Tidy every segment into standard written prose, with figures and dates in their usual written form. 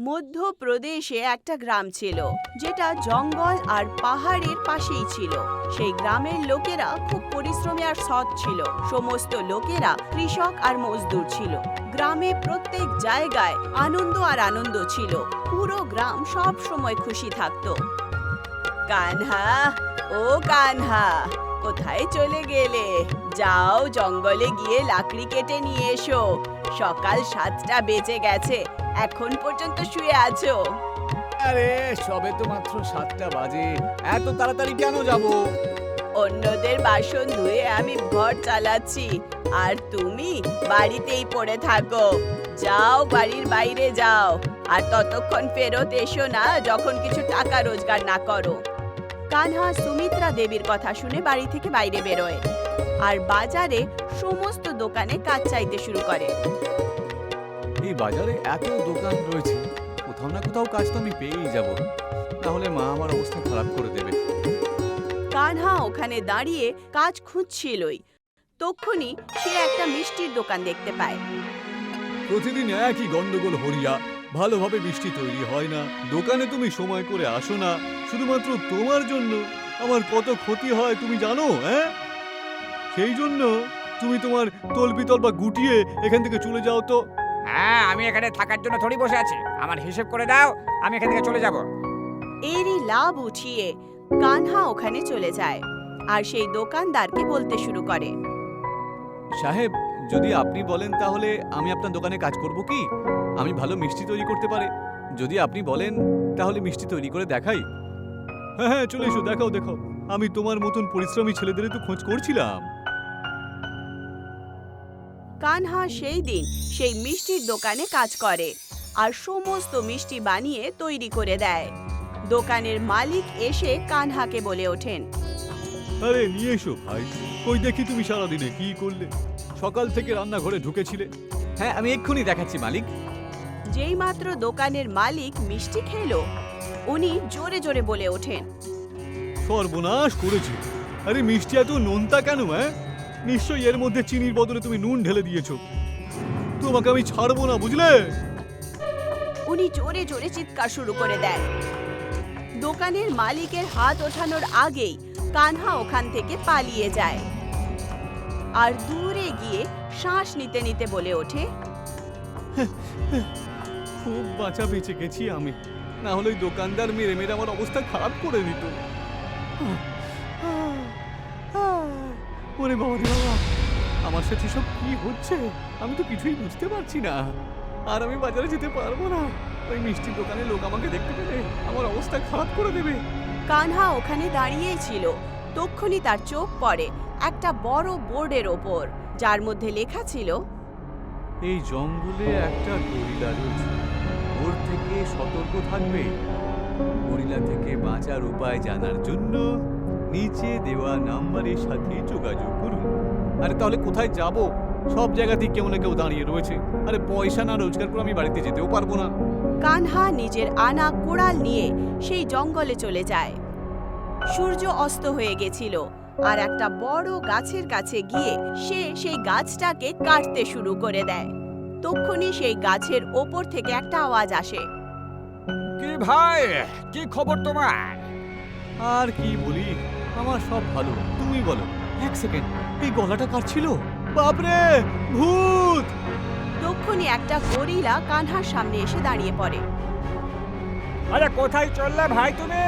মধ্যপ্রদেশে একটা গ্রাম ছিল যেটা জঙ্গল আর পাহাড়ের পাশেই ছিল। সেই গ্রামের লোকেরা খুব পরিশ্রমী আর সৎ ছিল। সমস্ত লোকেরা কৃষক আর মজদুর ছিল। গ্রামে প্রত্যেক জায়গায় আনন্দ আর আনন্দ ছিল। পুরো গ্রাম সব সময় খুশি থাকতো। কানহা, ও কানহা, কোথায় চলে গেলে? যাও জঙ্গলে গিয়ে লাকড়ি কেটে নিয়ে এসো। সকাল 7টা বেজে গেছে, এখন পর্যন্ত শুয়ে আছো। আরে সবে তো মাত্র 7টা বাজে, এত তাড়াতাড়ি কেন যাব? অন্যদের বাসন ধুয়ে আমি ঘর চালাচ্ছি, আর তুমি বাড়িতেই পড়ে থাকো। যাও বাড়ির বাইরে যাও, আর ততক্ষণ ফেরত এসো না যখন কিছু টাকা রোজগার না করো। কানহা সুমিত্রা দেবীর কথা শুনে বাড়ি থেকে বাইরে বেরোয় আর বাজারে সমস্ত দোকানে কাজ চাইতে শুরু করে। এই বাজারে এত দোকান রয়েছে, কোথাও না কোথাও কাজ তো আমি পেয়েই যাব, তাহলে মা আমার অবস্থা খারাপ করে দেবে। কানহা ওখানে দাঁড়িয়ে কাজ খুঁজছিলই, তক্ষুনি সে একটা মিষ্টির দোকান দেখতে পায়। প্রতিদিন একই গন্ডগোল হরিয়া, ভালোভাবে মিষ্টি তৈরি হয় না, দোকানে তুমি সময় করে আসো না, শুধুমাত্র তোমার জন্য আমার কত ক্ষতি হয় তুমি জানো? সেই জন্য তুমি তোমার তলপিতল বা গুটিয়ে এখান থেকে চলে যাও তো। হ্যাঁ, আমি এখানে থাকার জন্য থোড়ি বসে আছি। আমার হিসেব করে দাও, আমি এখান থেকে চলে যাব। এরই লাভ উঠিয়ে কানহা ওখানে চলে যায় আর সেই দোকানদারকে বলতে শুরু করে। সাহেব, যদি আপনি বলেন তাহলে আমি আপনার দোকানে কাজ করব কি? আমি ভালো মিষ্টি তৈরি করতে পারে। যদি আপনি বলেন তাহলে মিষ্টি তৈরি করে দেখাই। হ্যাঁ হ্যাঁ, চলে এসো, দেখাও দেখাও। আমি তোমার মতন পরিশ্রমী ছেলেদের তো খোঁজ করছিলাম। কানহা সেই দিন সেই মিষ্টির দোকানে কাজ করে আর সমস্ত মিষ্টি বানিয়ে তৈরি করে দেয়। দোকানের মালিক এসে কানহাকে বলে ওঠেন, আরে নিয়ে এসো ভাই, কই দেখি তুমি সারাদিনে কি করলে? সকাল থেকে রান্নাঘরে ঢুকেছিলে। হ্যাঁ, আমি এক্ষুনি দেখাচ্ছি মালিক। যেই মাত্র দোকানের মালিক মিষ্টি খেলো, উনি জোরে জোরে বলে ওঠেন, সর্বনাশ করেছে! আরে মিষ্টি এত নোনতা কেন? নিশ্চয়ই এর মধ্যে চিনির বদলে তুমি নুন ঢেলে দিয়েছো। তোমাকে আমি ছাড়বো না, বুঝলে? উনি জোরে জোরে চিৎকার শুরু করে দেয়। দোকানের মালিকের হাত ওঠানোর আগেই কানহা ওখান থেকে পালিয়ে যায় আর দূরে গিয়ে শ্বাস নিতে নিতে বলে ওঠে, খুব বাঁচা বেঁচে গেছি আমি, না হলে ওই দোকানদার মেরে মেরে আমার অবস্থা খারাপ করে দিত। ওরে বাবা রে বাবা, আমার সাথে সব কি হচ্ছে? আমি তো কিছুই বুঝতে পারছি না। আর আমি বাজারে যেতে পারবো না, ওই মিষ্টির দোকানে লোক আমাকে দেখতে পেলে আমার অবস্থা খারাপ করে দেবে। কানহা ওখানে দাঁড়িয়েই ছিল, তক্ষুনি তার চোখ পড়ে একটা বড় বোর্ডের ওপর, যার মধ্যে লেখা ছিল, এই জঙ্গলে একটা গরিলা রয়েছে, ওর থেকে সতর্ক থাকবে। গরিলা থেকে বাঁচার উপায় জানার জন্য নিচে দেওয়া নাম্বারের সাথে যোগাযোগ করুন। আরে তাহলে কোথায় যাব? সব জায়গাতেই কেউ না কেউ দাঁড়িয়ে রয়েছে। আরে পয়সা না রোজগার করে আমি বাড়িতে যেতেও পারবো না। কানহা নিজের আনা কোড়াল নিয়ে সেই জঙ্গলে চলে যায়। সূর্য অস্ত হয়ে গেছিল আর একটা বড় গাছের কাছে গিয়ে সে সেই গাছটাকে কাটতে শুরু করে দেয়। তক্ষুনি সেই গাছের ওপর থেকে একটা আওয়াজ আসে, কি ভাই, কি খবর তোমার? আর কি বলি, আমার সব ভালো, তুমি বলো। এক সেকেন্ড, এই গলাটা কাটছিল। বাপরে, ভূত! তক্ষুনি একটা গরিলা কানহার সামনে এসে দাঁড়িয়ে পড়ে। আরে কোথায় চললে ভাই তুমি?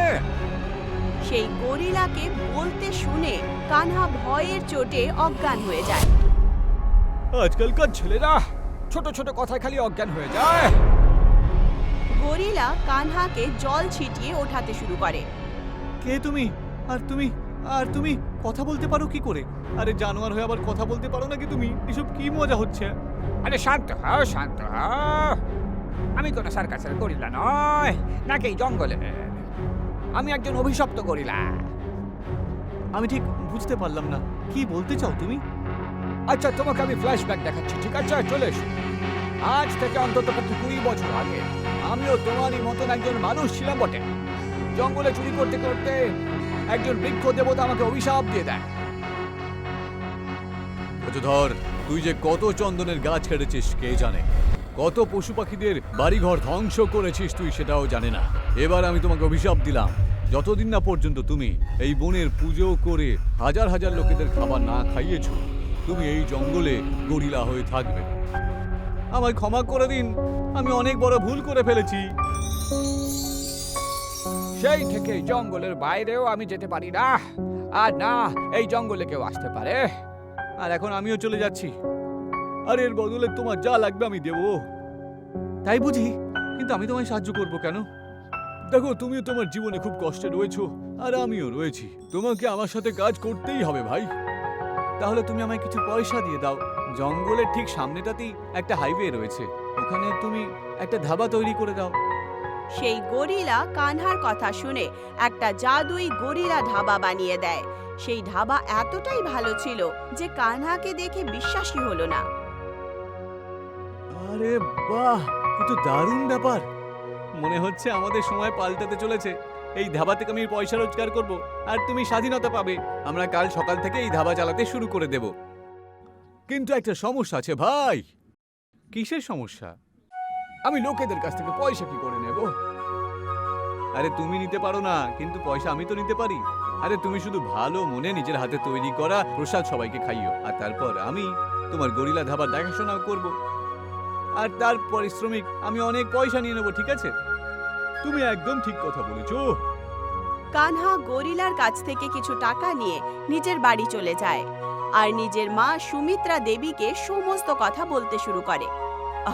সেই গরিলাকে বলতে শুনে কানহা ভয়ের চোটে অজ্ঞান হয়ে যায়। আজকালকার ছেলেরা ছোট ছোট কথায় খালি অজ্ঞান হয়ে যায়। গরিলা কানহাকে জল ছিটিয়ে ওঠাতে শুরু করে। কে তুমি? আর তুমি কথা বলতে পারো কি করে? আরে জানোয়ার হয়ে আবার কথা বলতে পারো নাকি তুমি? এসব কি মজা হচ্ছে? আরে শান্ত হও, শান্ত হও। আমি কোনো সার্কাসের গরিলা নয়, নাকি এই জঙ্গলে। আমি একজন অভিশপ্ত গরিলা। আমি ঠিক বুঝতে পারলাম না, কি বলতে চাও তুমি? আচ্ছা, তোমাকে আমি ফ্ল্যাশব্যাক দেখাচ্ছি, ঠিক আছে? চলে এসো। আজ থেকে অন্তত 20 বছর আগে আমিও তোমারই মতন একজন মানুষ ছিলাম বটে। জঙ্গলে চুরি করতে করতে একজন বৃক্ষ দেবতা আমাকে অভিশাপ দিয়ে দেয়। ধর, তুই যে কত চন্দনের গাছ কেটেছিস কে জানে। কত পশু পাখিদের বাড়িঘর ধ্বংস করেছিস তুই সেটাও জানে না। এবার আমি তোমাকে অভিশাপ দিলাম, যতদিন না পর্যন্ত তুমি এই বনের পুজো করে হাজার হাজার লোকেদের খাবার না খাইয়েছো, তুমি এই জঙ্গলে গরিলা হয়ে থাকবে। আমায় ক্ষমা করে দিন, আমি অনেক বড় ভুল করে ফেলেছি। সেই থেকে জঙ্গলের বাইরেও আমি যেতে পারি না, আর না এই জঙ্গলে কেউ আসতে পারে। আর এখন আমিও চলে যাচ্ছি, আর এর বদলে তোমার যা লাগবে আমি দেবো। তাই বুঝি? কিন্তু আমি তোমায় সাহায্য করব কেন? দেখো, তুমিও তোমার জীবনে খুব কষ্টে রয়েছো, আর আমিও রয়েছি। তোমাকে আমার সাথে কাজ করতেই হবে ভাই। তাহলে তুমি আমায় কিছু পয়সা দিয়ে দাও। জঙ্গলের ঠিক সামনেটাতেই একটা হাইওয়ে রয়েছে, ওখানে তুমি একটা ধাবা তৈরি করে দাও। সেই গরিলা কানহার কথা শুনে একটা জাদুই গরিলা ধাবা বানিয়ে দেয়। সেই ধাবা এতটাই ভালো ছিল যে কানহাকে দেখে বিশ্বাসই হলো না। আরে বাহ, এ তো দারুণ ব্যাপার। মনে হচ্ছে আমাদের সময় পাল্টাতে চলেছে। এই ধাবা থেকে আমি পয়সা রোজগার করব, আর তুমি স্বাধীনতা পাবে। আমরা কাল সকাল থেকে এই ধাবা চালাতে শুরু করে দেব। কিন্তু একটা সমস্যা আছে ভাই। কিসের সমস্যা? আমি লোকেদের কাছ থেকে পয়সা কি করে নেব? আরে তুমি নিতে পারো না, কিন্তু পয়সা আমি তো নিতে পারি। আরে তুমি শুধু ভালো মনে নিজের হাতে তৈরি করা প্রসাদ সবাইকে খাইও, আর তারপর আমি তোমার গরিলা ধাবার দেখাশোনাও করব, আর তার পারিশ্রমিক আমি অনেক পয়সা নিয়ে নেবো, ঠিক আছে? তুমি একদম ঠিক কথা বলেছো। কানহা গরিলার কাছ থেকে কিছু টাকা নিয়ে নিজের বাড়ি চলে যায় আর নিজের মা সুমিত্রা দেবীকে সমস্ত কথা বলতে শুরু করে।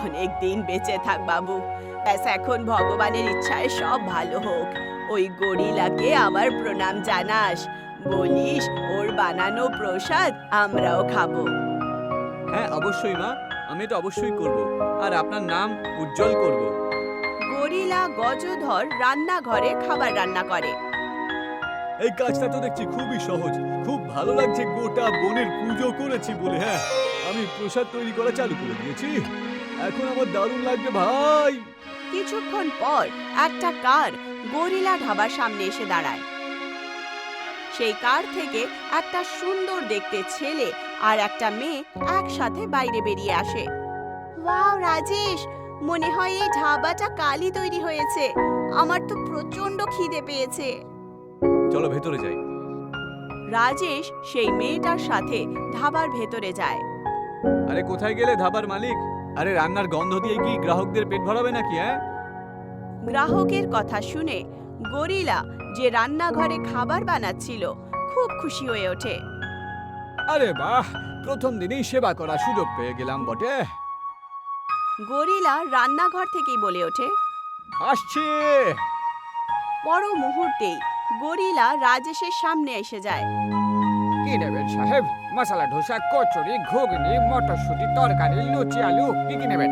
অনেক দিন বেঁচে থাক বাবু, ব্যাস এখন ভগবানের ইচ্ছায় সব ভালো হোক। ওই গরিলাকে আমার প্রণাম জানাস, বলিস ওর বানানো প্রসাদ আমরাও খাবো। হ্যাঁ অবশ্যই মা, আমি এটা অবশ্যই করব, আর আপনার নাম উজ্জ্বল করব। গরিলা গজধর রান্নাঘরে খাবার রান্না করে। এই কাজটা তো দেখছি খুবই সহজ, খুব ভালো লাগছে। গোটা বনের পুজো করেছি বলে হ্যাঁ আমি প্রসাদ তৈরি করা চালু করে দিয়েছি। এখন আমার দারুণ লাগবে ভাই। কিছুক্ষণ পর একটা কার গরিলা ধাবার সামনে এসে দাঁড়ায়। সেই কার থেকে একটা সুন্দর দেখতে ছেলে আর একটা মেয়ে একসাথে বাইরে বেরিয়ে আসে। ওয়াও রাজেশ, মনে হয় এই ধাবাটা কালই তৈরি হয়েছে। আমার তো প্রচন্ড খিদে পেয়েছে। চলো ভেতরে যাই। রাজেশ সেই মেয়েটার সাথে ধাবার ভেতরে যায়। আরে কোথায় গেলে ধাবার মালিক? আরে রান্নার গন্ধ দিয়ে কি গ্রাহকদের পেট ভরাবে নাকি? হ্যাঁ, গ্রাহকের কথা শুনে গরিলা যে রান্নাঘরে খাবার বানাচ্ছিল খুব খুশি হয়ে ওঠে। আরে বাহ, প্রথম দিনেই সেবা করার সুযোগ পেয়ে গেলাম বটে। গরিলা রান্নাঘর থেকেই বলে ওঠে। আসছে। পর মুহূর্তেই গরিলা রাজেশের সামনে এসে যায়। কি নেবেন সাহেব? মশলা ধোসা, কচুরি, ঘুগনি, মটরশুঁটি, তরকারি, লুচি, আলু, কি কি নেবেন?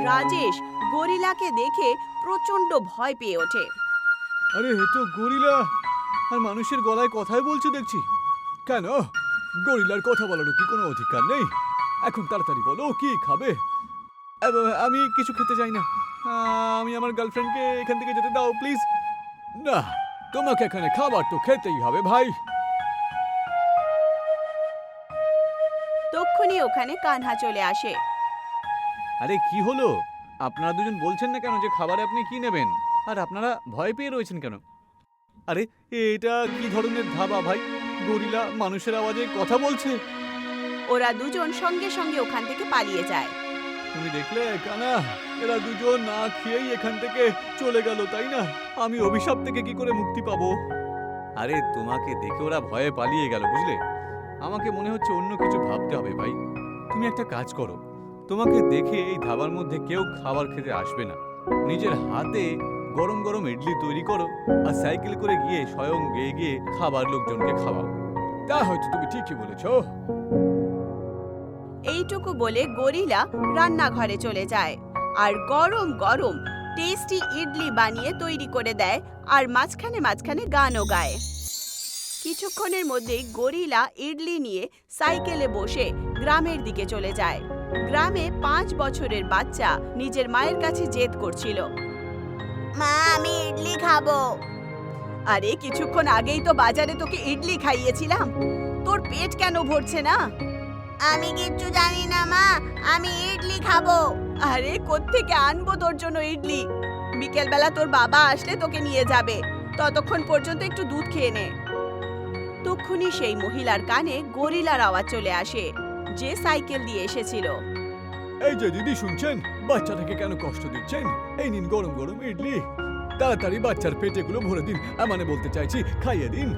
রাজেশ গরিলাকে দেখে প্রচন্ড ভয় পেয়ে ওঠে। আরে এ তো গরিলা, আর মানুষের গলায় কথাই বলছে দেখছি। কেন? গরিলার কথা বলারও কি কোনো অধিকার নেই? এখন তাড়াতাড়ি বলো কি খাবে? আমি কিছু খেতে চাই না। আমি আমার গার্লফ্রেন্ডকে এখান থেকে যেতে দাও প্লিজ। না, তোমাকে এখানে খাবার তো খেতেই হবে ভাই। তক্ষুনি ওখানে কানহা চলে আসে। আরে কি হলো? আপনারা দুজন বলছেন না কেন যে খাবারে আপনি কি নেবেন? আর আপনারা ভয় পেয়ে রয়েছেন কেন? আরে এটা কি ধরনের ধাবা ভাই? গরিলা মানুষের আওয়াজে কথা বলছে। ওরা দুজন সঙ্গে সঙ্গে ওখান থেকে পালিয়ে যায়। তুমি দেখলে কানা, এরা দুজন না খেয়েই এখান থেকে চলে গেল, তাই না? আমি অভিশাপ থেকে কি করে মুক্তি পাবো? আরে তোমাকে দেখে ওরা ভয়ে পালিয়ে গেল, বুঝলে? আমাকে মনে হচ্ছে অন্য কিছু ভাবতে হবে ভাই। তুমি একটা কাজ করো, তোমাকে দেখে এই ধাবার মধ্যে কেউ খাবার খেতে আসবে না। নিজের হাতে গরম গরম ইডলি তৈরি করো, আর সাইকেল করে গিয়ে স্বয়ং গিয়ে গিয়ে খাবার লোকজনকে খাওয়াও। তা হয়তো তুমি ঠিকই বলেছো। এইটুকু বলে গরিলা রান্নাঘরে চলে যায় আর গরম গরম টেস্টি ইডলি বানিয়ে তৈরি করে দেয়, আর মাঝখানে মাঝখানে গানও গায়। কিছুক্ষণের মধ্যেই গরিলা ইডলি নিয়ে সাইকেলে বসে গ্রামের দিকে চলে যায়। গ্রামে 5 বছরের বাচ্চা নিজের মায়ের কাছে জেদ করছিল, মা আমি ইডলি খাবো। আরে কিছুক্ষণ আগেই তো বাজারে তোকে ইডলি খাইয়েছিলাম, তোর পেট কেন ভরছে না? আমি কিচ্ছু জানি না মা, আমি ইডলি খাবো। আরে কোত্থেকে আনবো তোর জন্য ইডলি? বিকেলবেলা তোর বাবা আসলে তোকে নিয়ে যাবে, ততক্ষণ পর্যন্ত একটু দুধ খেয়ে নে। তক্ষুনি সেই মহিলার কানে গরিলার আওয়াজ চলে আসে, যে সাইকেল দিয়ে এসেছিল। এই যে দিদি, শুনছেন? বাচ্চাটাকে কেন কষ্ট দিচ্ছেন? এই নিন গরম গরম ইডলি, তাড়াতাড়ি বাচ্চার পেটেগুলো ভরে দিন, মানে বলতে চাইছি খাইয়ে দিন।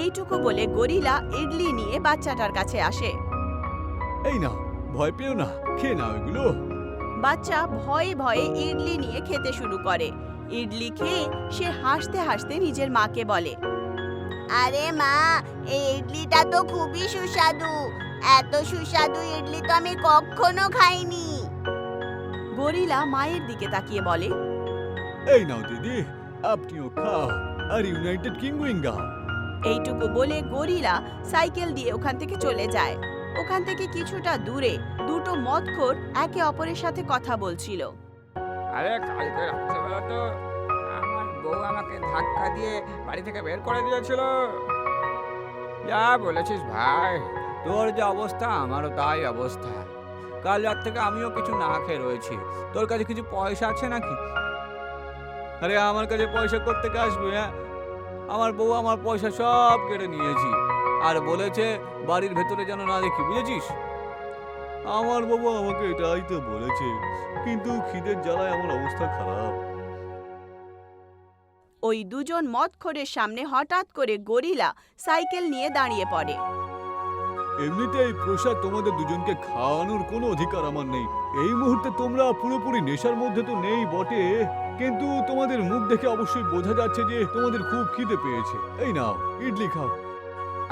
এইটুকু বলে গরিলা ইডলি নিয়ে বাচ্চাটার কাছে আসে। এই নাও, ভয় পেও না, খেয়ে নাও এগুলো। বাচ্চা ভয়ে ভয়ে ইডলি নিয়ে খেতে শুরু করে। ইডলি খেয়ে সে হাসতে হাসতে নিজের মাকে বলে, আরে মা, এই ইডলিটা তো খুবই সুস্বাদু। এত সুস্বাদু ইডলি তো আমি কখনো খাইনি। গরিলা মায়ের দিকে তাকিয়ে বলে, এই নাও দিদি, আপনিও খাও, আর ইউনাইটেড কিংডম গাও। এইটুকু বলে গরিলা সাইকেল দিয়ে ওখান থেকে চলে যায়। ওখান থেকে কিছুটা দূরে দুটো মদখোর একে অপরের সাথে কথা বলছিল। আরে কালকে রাত্রেবেলা তো আমার বউ আমাকে ধাক্কা দিয়ে বাড়ি থেকে বের করে দিয়েছিল। যা বলেছিস ভাই, তোর যে অবস্থা আমারও তাই অবস্থা। কাল রাত থেকে আমিও কিছু না খেয়ে রয়েছি। তোর কাছে কিছু পয়সা আছে নাকি? আরে আমার কাছে পয়সা করতে আসবে? হ্যাঁ, আমার বউ আমার পয়সা সব কেটে নিয়েছি, আর বলেছে বাড়ির ভেতরে যেন না দেখি, বুঝেছিস? আমার বাবু আমাকে এটাই তো বলেছে, কিন্তু খিদের জ্বালায় আমার অবস্থা খারাপ। ওই দুজন মদখোরের সামনে হঠাৎ করে গরিলা সাইকেল নিয়ে দাঁড়িয়ে পড়ে। এমনিতে এই প্রসাদ তোমাদের দুজনকে খাওয়ানোর কোনো অধিকার আমার নেই। এই মুহূর্তে তোমরা পুরোপুরি নেশার মধ্যে তো নেই বটে, কিন্তু তোমাদের মুখ দেখে অবশ্যই বোঝা যাচ্ছে যে তোমাদের খুব খিদে পেয়েছে। এই নাও ইডলি খাও।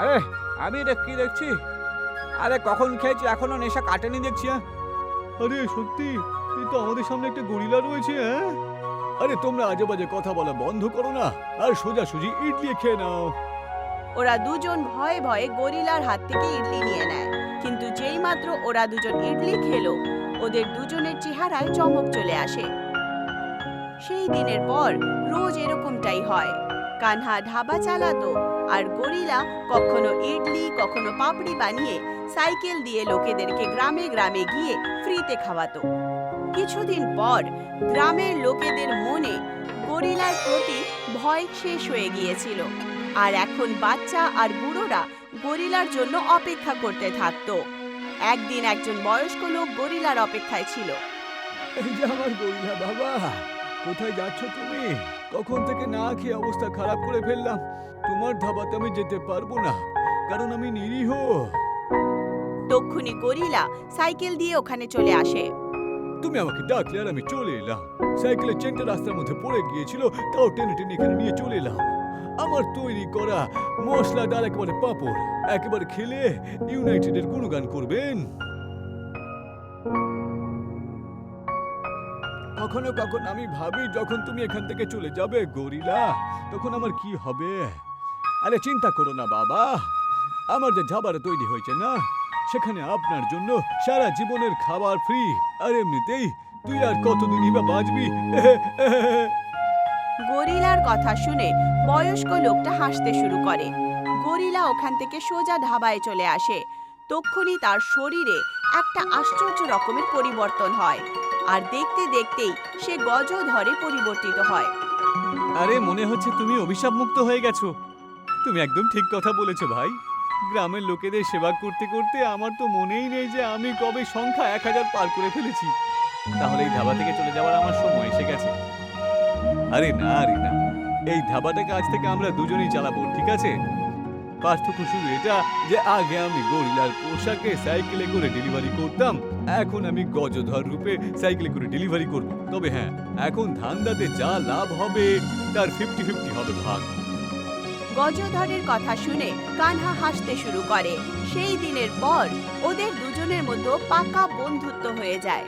আরে আমি এটা কি দেখছি? আরে কখন খেয়েছি, এখনো নেশা কাটেনি দেখছি। হ্যাঁ, আরে সত্যি, এই তো আমাদের সামনে একটা গরিলা রয়েছে। হ্যাঁ, আরে তোমরা আজে বাজে কথা বলা বন্ধ করো না, আর সোজাসুজি ইডলি খেয়ে নাও। ওরা দুজন ভয়ে ভয়ে গরিলার হাত থেকে ইডলি নিয়ে নেয়, কিন্তু যেই মাত্র ওরা দুজন ইডলি খেলো, ওদের দুজনের চেহারায় চমক চলে আসে। সেই দিনের পর রোজ এরকমটাই হয়। কানহা ধাবা চালাতো, আর গরিলা কখনো ইডলি কখনো পাপড়ি বানিয়ে সাইকেল দিয়ে লোকেদেরকে গ্রামে গ্রামে গিয়ে ফ্রিতে খাওয়াতো। কিছুদিন পর গ্রামের লোকেদের মনে গরিলার প্রতি ভয় শেষ হয়ে গিয়েছিল, আর এখন বাচ্চা আর বুড়োরা গরিলার জন্য অপেক্ষা করতে থাকতো। একদিন একজন বয়স্ক লোক গরিলার অপেক্ষায় ছিল। এই যে আমার গরিলা বাবা, কোথায় যাচ্ছ তুমি? কখন থেকে না খেয়ে অবস্থা খারাপ করে ফেললাম। তোমার ধাবাতে আমি যেতে পারবো না, কারণ আমি নিরীহ। তক্ষুনি গরিলা সাইকেল দিয়ে ওখানে চলে আসে। তুমি আমাকে ডাকলে আর আমি চলে এলাম। সাইকেলের চেনটা রাস্তার মধ্যে পড়ে গিয়েছিল, তাও টেনে টেনে এখানে নিয়ে চলে এলাম। আমার তৈরি করা মশলাদার একেবারে পাঁপড়, একেবারে খেলে ইউনাইটেডের গুণগান করবেন। কখনো কখনো আমি ভাবি, যখন তুমি এখান থেকে চলে যাবে গরিলা, তখন আমার কি হবে। আরে চিন্তা করো না বাবা, আমার যে ঝাবার তৈরি হয়েছে না, সেখানে আপনার জন্য সারা জীবনের খাবার ফ্রি। আর এমনিতেই তুই আর কতদিনই বা বাঁচবি। গরিলার কথা শুনে বয়স্ক লোকটা হাসতে শুরু করে। গরিলা ওখান থেকে সোজা ধাবায় চলে আসে। তক্ষুনি তার শরীরে একটা আশ্চর্য রকমের পরিবর্তন হয়, আর দেখতে দেখতেই সে গজধরে পরিবর্তিত হয়। আরে মনে হচ্ছে তুমি অভিশাপ মুক্ত হয়ে গেছো। তুমি একদম ঠিক কথা বলেছো ভাই। গ্রামের লোকেদের সেবা করতে করতে আমার তো মনেই নেই যে আমি কবে সংখ্যা 1000 পার করে ফেলেছি। তাহলে এই ধাবা থেকে চলে যাওয়ার আমার সময় এসে গেছে। আরে না, এই ধাবাটাকে আজ থেকে আমরা দুজনেই চালাবো, ঠিক আছে? পার্থক্য শুধু এটা যে আগে আমি গরিলার পোশাকে সাইকেলে করে ডেলিভারি করতাম, এখন আমি গজধর রূপে সাইকেলে করে ডেলিভারি করব। তবে হ্যাঁ, এখন ধান্দাতে যা লাভ হবে তার 50-50 হবে ভাগ। গজধরের কথা শুনে কানহা হাসতে শুরু করে। সেই দিনের পর ওদের দুজনের মধ্যে পাকা বন্ধুত্ব হয়ে যায়।